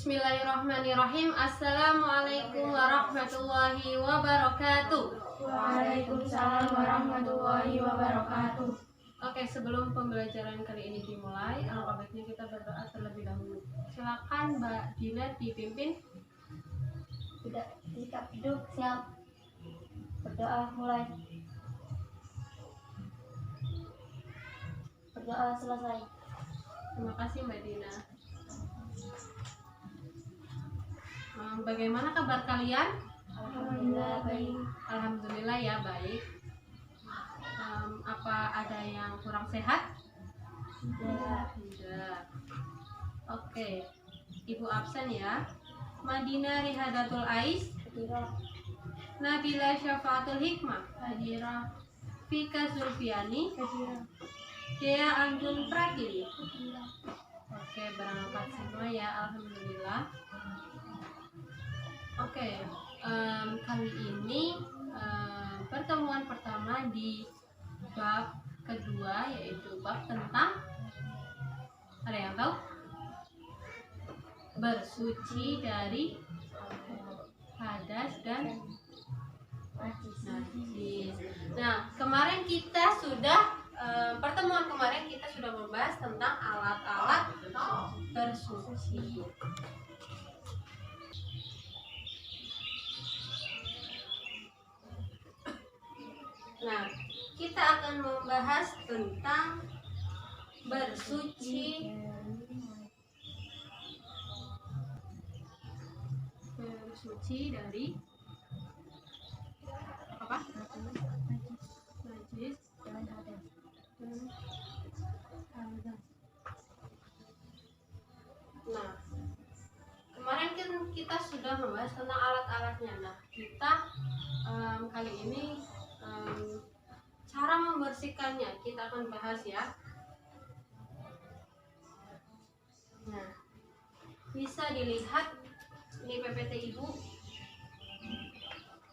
Bismillahirrahmanirrahim. Assalamualaikum warahmatullahi wabarakatuh. Waalaikumsalam warahmatullahi wabarakatuh. Oke, sebelum pembelajaran kali ini dimulai, alangkah baiknya kita berdoa terlebih dahulu. Silakan Mbak Dina dipimpin. Sudah sikap duduk, siap. Berdoa mulai. Berdoa selesai. Terima kasih Mbak Dina. Bagaimana kabar kalian? Alhamdulillah baik. Alhamdulillah ya baik. Apa ada yang kurang sehat? Tidak. Oke, Ibu absen ya. Madina Rihadatul Ais, Hadirah. Nabila Syafaatul Hikmah, Hadirah. Fika Zulfiani, Hadirah. Dea Anjung Pratili. Hadirah. Oke, berangkat semua ya, alhamdulillah. Oke, kali ini pertemuan pertama di bab kedua, yaitu bab tentang, ada yang tahu? Bersuci dari hadas dan najis. Nah, kemarin kita sudah pertemuan kemarin kita sudah membahas tentang alat-alat bersuci. Nah, kita akan membahas tentang bersuci dari apa? Najis dan hadas. Nah, kemarin kan kita sudah membahas tentang alat-alatnya. Nah, kita kali ini cara membersihkannya kita akan bahas ya. Nah, bisa dilihat ini PPT Ibu.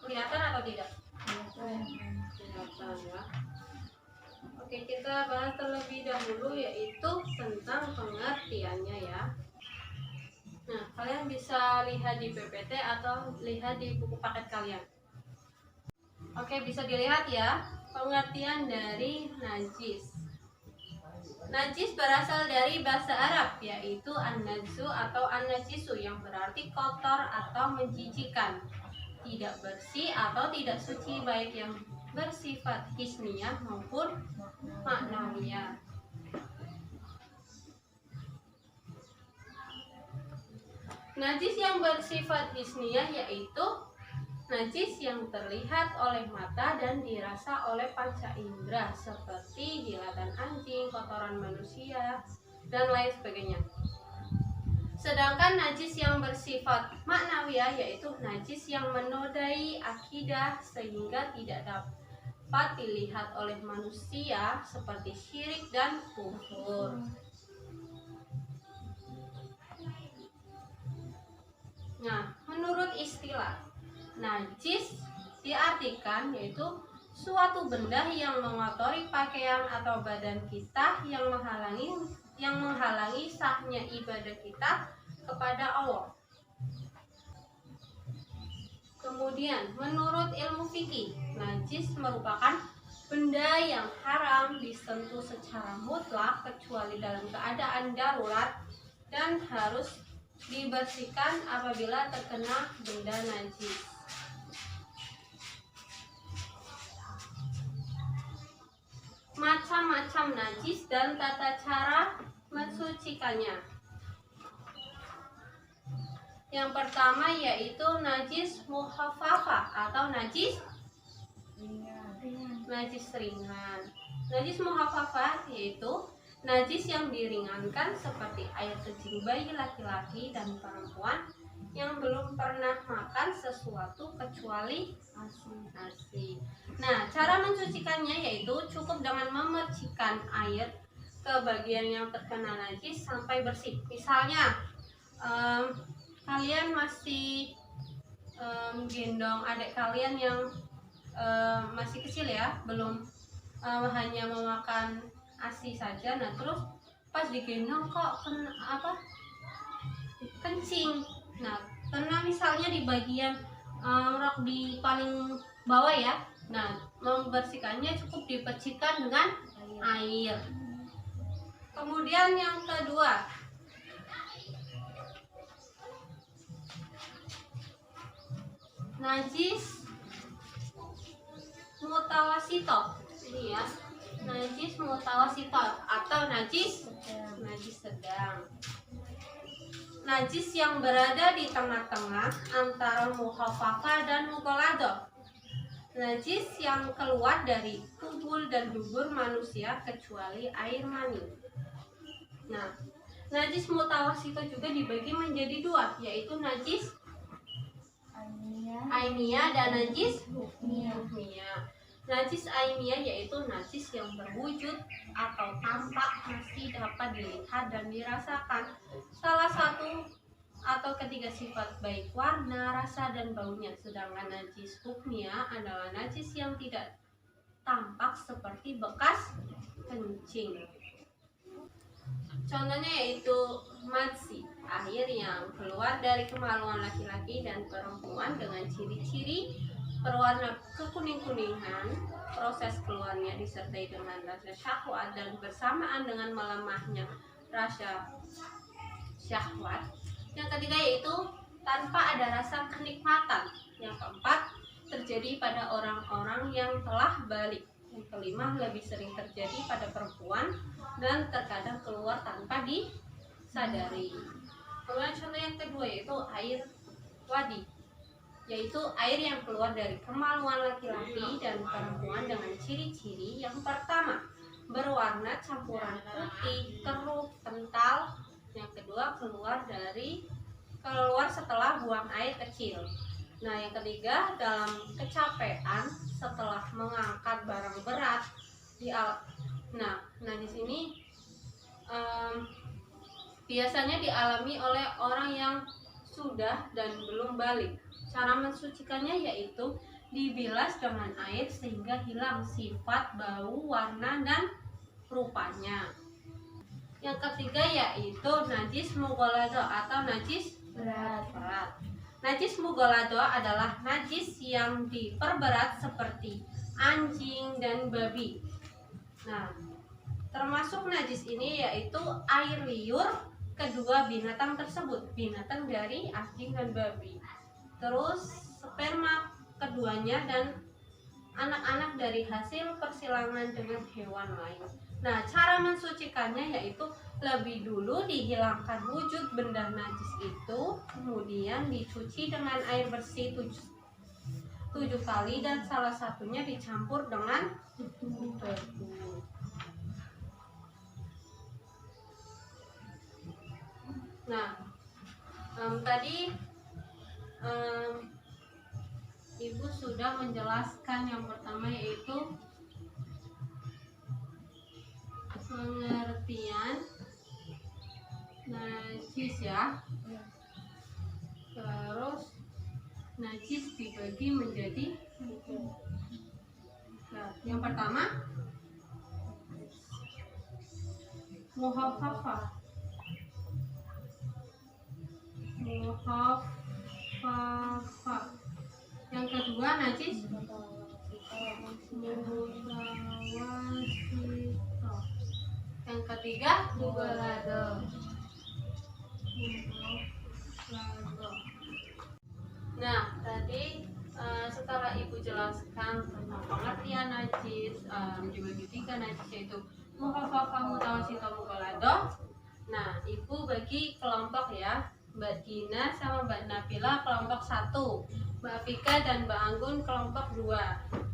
Kelihatan atau tidak? Kelihatan ya. Oke, kita bahas terlebih dahulu yaitu tentang pengertiannya ya. Nah, kalian bisa lihat di PPT atau lihat di buku paket kalian. Oke, bisa dilihat ya pengertian dari najis. Najis berasal dari bahasa Arab yaitu an-najsu atau an-najisu yang berarti kotor atau menjijikkan, tidak bersih atau tidak suci, baik yang bersifat hisniyah maupun maknawiyah. Najis yang bersifat hisniyah yaitu najis yang terlihat oleh mata dan dirasa oleh panca indera seperti jilatan anjing, kotoran manusia, dan lain sebagainya. Sedangkan najis yang bersifat maknawiyah yaitu najis yang menodai akidah sehingga tidak dapat dilihat oleh manusia seperti syirik dan kufur. Nah, menurut istilah najis diartikan yaitu suatu benda yang mengotori pakaian atau badan kita yang menghalangi sahnya ibadah kita kepada Allah. Kemudian, menurut ilmu fikih, najis merupakan benda yang haram disentuh secara mutlak kecuali dalam keadaan darurat dan harus dibersihkan apabila terkena benda najis. Macam-macam najis dan tata cara mensucikannya. Yang pertama yaitu najis mukhafafah atau najis ringan. Najis mukhafafah yaitu najis yang diringankan seperti air kencing bayi laki-laki dan perempuan yang belum pernah makan sesuatu kecuali nasi. Nah, cara mensucikannya yaitu cukup dengan memercikkan air ke bagian yang terkena najis sampai bersih. Misalnya, kalian masih gendong adik kalian yang masih kecil ya, belum hanya memakan ASI saja. Nah, terus pas digendong kok kencing. Nah, karena misalnya di bagian rok di paling bawah ya. Nah, membersihkannya cukup dipercikan dengan air. Kemudian yang kedua, najis mutawasito. Ini ya, najis mutawasito atau najis sedang. Najis yang berada di tengah-tengah antara mukhafafah dan mughaladzah. Najis yang keluar dari tubuh dan dubur manusia kecuali air mani. Nah, najis mutawasito juga dibagi menjadi dua, yaitu najis ainiyah dan najis hukmiyah. Najis ainiyah yaitu najis yang berwujud atau tampak, masih dapat dilihat dan dirasakan. Salah satu atau ketiga sifat baik warna, rasa, dan baunya. Sedangkan najis hukmiyah adalah najis yang tidak tampak seperti bekas kencing. Contohnya yaitu madsi, air yang keluar dari kemaluan laki-laki dan perempuan dengan ciri-ciri berwarna kekuning-kuningan. Proses keluarnya disertai dengan rasa syahwat dan bersamaan dengan melemahnya rasa syahwat. Yang ketiga yaitu tanpa ada rasa kenikmatan. Yang keempat, terjadi pada orang-orang yang telah balik. Yang kelima, lebih sering terjadi pada perempuan dan terkadang keluar tanpa disadari. Kemudian contoh yang kedua yaitu air wadi, yaitu air yang keluar dari kemaluan laki-laki dan perempuan dengan ciri-ciri. Yang pertama, berwarna campuran putih, keruh, kental. Yang kedua, keluar setelah buang air kecil. Nah, yang ketiga, dalam kecapean setelah mengangkat barang berat. Najis ini biasanya dialami oleh orang yang sudah dan belum balik. Cara mensucikannya yaitu dibilas dengan air sehingga hilang sifat bau, warna, dan rupanya. Yang ketiga yaitu najis mughaladzah atau najis berat. Najis mughaladzah adalah najis yang diperberat seperti anjing dan babi. Nah, termasuk najis ini yaitu air liur kedua binatang tersebut, binatang dari anjing dan babi. Terus sperma keduanya dan anak-anak dari hasil persilangan dengan hewan lain. Nah, cara mensucikannya yaitu lebih dulu dihilangkan wujud benda najis itu, kemudian dicuci dengan air bersih 7 kali dan salah satunya dicampur dengan debu. Nah, tadi Ibu sudah menjelaskan yang pertama yaitu pengertian najis ya. Terus najis dibagi menjadi yang pertama mukhafafah. Yang kedua najis mutawasito. Yang ketiga mughaladzah. Nah, tadi setelah Ibu jelaskan tentang pengertian najis, dibagi 3 najis yaitu mukhafafah, mutawasito, mughaladzah. Nah, Ibu bagi kelompok ya, Mbak Dina sama Mbak Nabila kelompok 1, Mbak Afika dan Mbak Anggun kelompok 2.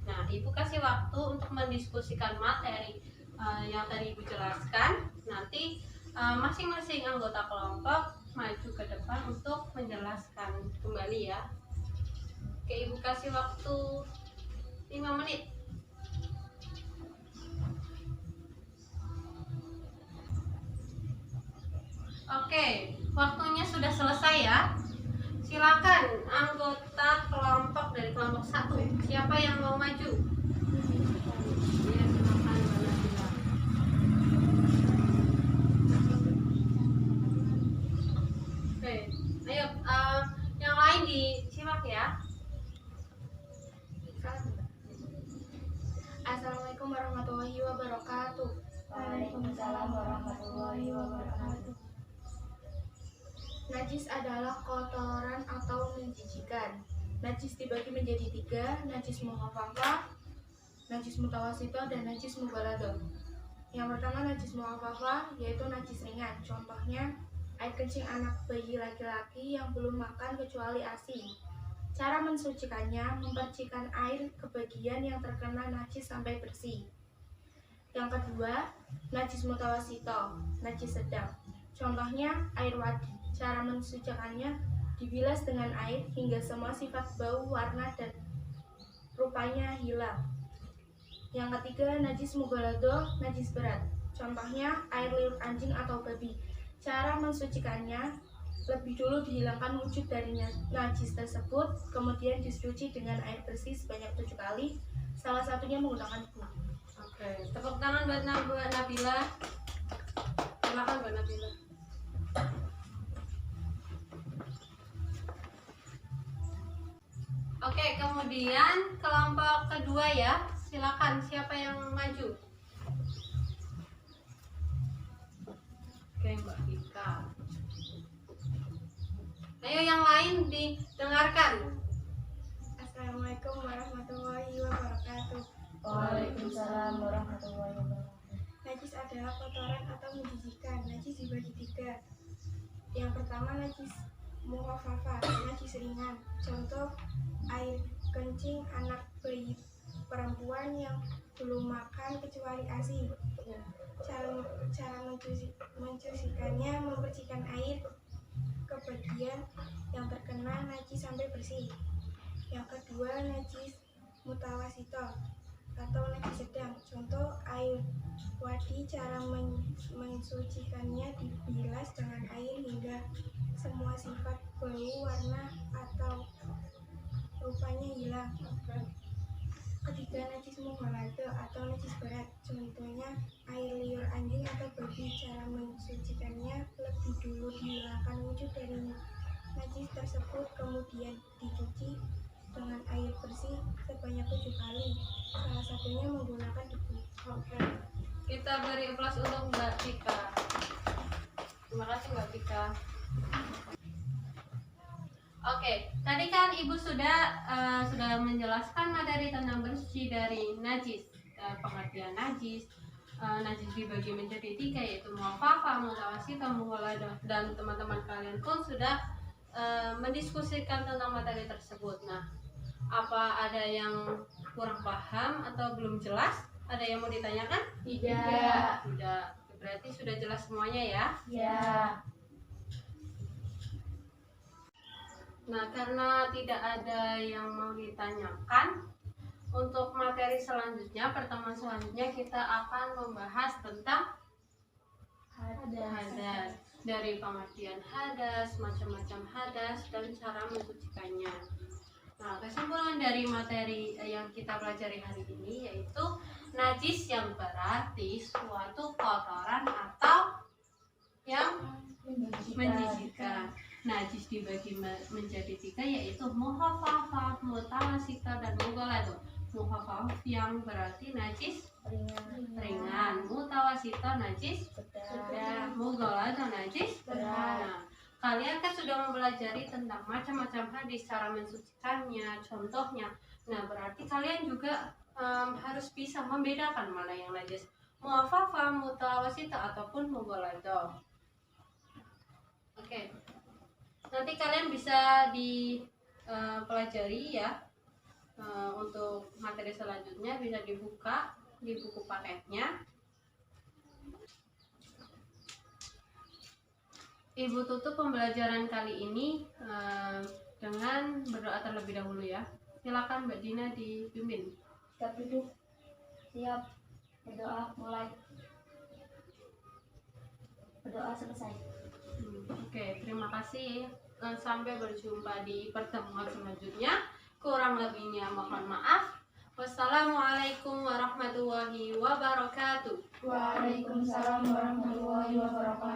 Nah, Ibu kasih waktu untuk mendiskusikan materi yang tadi Ibu jelaskan. Nanti masing-masing anggota kelompok maju ke depan untuk menjelaskan kembali ya. Oke, Ibu kasih waktu 5 menit. Oke, waktunya sudah selesai ya. Silakan anggota kelompok dari kelompok 1. Siapa yang mau maju? Ya, silakan Mbak Nabila. Oke. Waalaikumsalam warahmatullahi wabarakatuh. Najis adalah kotoran atau menjijikan. Najis dibagi menjadi 3, najis mukhafafah, najis mutawasito, dan najis mughalladhah. Yang pertama najis mukhafafah, yaitu najis ringan. Contohnya air kencing anak bayi laki-laki yang belum makan kecuali ASI. Cara mensucikannya, mempercikan air ke bagian yang terkena najis sampai bersih. Yang kedua, najis mutawasito, najis sedang. Contohnya air wadi. Cara mensucikannya, dibilas dengan air hingga semua sifat bau, warna, dan rupanya hilang. Yang ketiga, najis mughalladhah, najis berat. Contohnya air liur anjing atau babi. Cara mensucikannya, lebih dulu dihilangkan wujud dari najis tersebut, kemudian dicuci dengan air bersih sebanyak 7 kali, salah satunya menggunakan debu. Oke, tepuk tangan buat Nabila. Silakan buat Nabila. Oke, kemudian kelompok kedua ya. Silakan, siapa yang maju? Oke, Mbak Vika. Ayo yang lain didengarkan. Assalamualaikum warahmatullahi wabarakatuh. Waalaikumsalam warahmatullahi wabarakatuh. Najis adalah kotoran atau menjijikan. Najis dibagi 3. Yang pertama najis mukhafafah, najis ringan. Contoh air kencing anak bayi perempuan yang belum makan kecuali ASI. Cara mencucikannya, membersihkan air ke bagian yang terkena najis sampai bersih. Yang kedua najis mutawasito atau najis sedang. Contoh air wadi. Cara mensucikannya, dibilas dengan air hingga semua sifat bau, warna, atau rupanya hilang. Ketiga, najis mughalladhah atau najis berat. Contohnya air liur anjing atau babi. Cara mensucikannya, lebih dulu dihilangkan wujud dari najis tersebut, kemudian dicuci dengan air bersih sebanyak 7 kali, salah satunya menggunakan debu. Oke, kita beri aplaus untuk Mbak Vika. Terima kasih Mbak Vika. Oke, tadi kan Ibu sudah menjelaskan materi tentang bersih dari najis, pengertian najis. Najis dibagi menjadi 3, yaitu mukhafafah, mutawasito, mughalladhah, dan teman-teman kalian pun sudah mendiskusikan tentang materi tersebut. Nah, apa ada yang kurang paham atau belum jelas? Ada yang mau ditanyakan? Tidak. Tidak. Berarti sudah jelas semuanya ya? Ya. Nah, karena tidak ada yang mau ditanyakan, untuk materi selanjutnya, pertemuan selanjutnya kita akan membahas tentang hadas. Dari pengertian hadas, macam-macam hadas, dan cara mensucikannya. Nah, kesimpulan dari materi yang kita pelajari hari ini yaitu najis yang berarti suatu kotoran atau yang menjijikan. Najis dibagi menjadi 3, yaitu mukhafafah, mutawasito, dan mughalladhah. Mukhafafah yang berarti najis ringan, mutawasito najis sedang, mughalladhah najis berat. Nah, kalian kan sudah mempelajari tentang macam-macam hadis, cara mensucikannya, contohnya. Nah, berarti kalian juga harus bisa membedakan mana yang najis mukhafafah, mutawasito, ataupun mughalladhah. Oke. Nanti kalian bisa dipelajari ya. Untuk materi selanjutnya bisa dibuka di buku paketnya. Ibu tutup pembelajaran kali ini dengan berdoa terlebih dahulu ya. Silakan Mbak Dina dipimpin. Siap duduk. Siap. Berdoa mulai. Berdoa selesai. Oke, terima kasih. Sampai berjumpa di pertemuan selanjutnya. Kurang lebihnya mohon maaf. Wassalamualaikum warahmatullahi wabarakatuh. Waalaikumsalam warahmatullahi wabarakatuh.